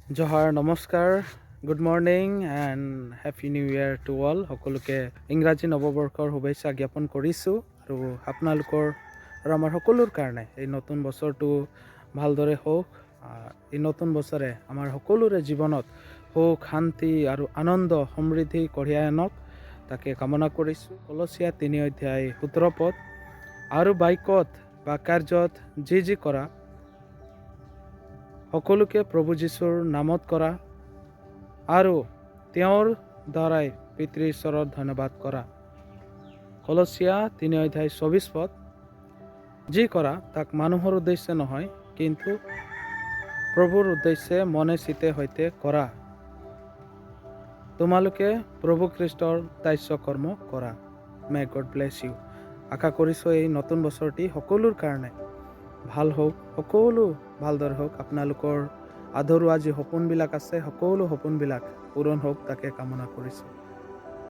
জহাৰ নমস্কাৰ, good morning and happy new year to all. সকলোকে ইংৰাজী নৱবৰ্ষৰ শুভেচ্ছা জ্ঞাপন কৰিছোঁ আৰু আপোনালোকৰ আৰু আমাৰ সকলোৰ কাৰণে এই নতুন বছৰটো ভালদৰে হওক। এই নতুন বছৰে আমাৰ সকলোৰে জীৱনত সুখ, শান্তি আৰু আনন্দ সমৃদ্ধি কঢ়িয়াই আনক, তাকে কামনা কৰিছোঁ। কলচীয়া 3:17 পদ, আৰু বাক্যত বা কাৰ্যত যি কৰা সকলোকে প্ৰভু যীশুৰ নামত কৰা আৰু তেওঁৰ দ্বাৰাই পিতৃ ঈশ্বৰৰ ধন্যবাদ কৰা। কলচীয়া 3:24 পদ, যি কৰা তাক মানুহৰ উদ্দেশ্যে নহয়, কিন্তু প্ৰভুৰ উদ্দেশ্যে মনে চিতে সৈতে কৰা। তোমালোকে প্ৰভু খ্ৰীষ্টৰ দাস্য কৰ্ম কৰা। May God bless you. আশা কৰিছোঁ এই নতুন বছৰটি সকলোৰ কাৰণে ভাল হওক, সকলো ভালদৰে হওক। আপোনালোকৰ আধৰুৱা যি সপোনবিলাক আছে, সকলো সপোনবিলাক পূৰণ হওক, তাকে কামনা কৰিছোঁ।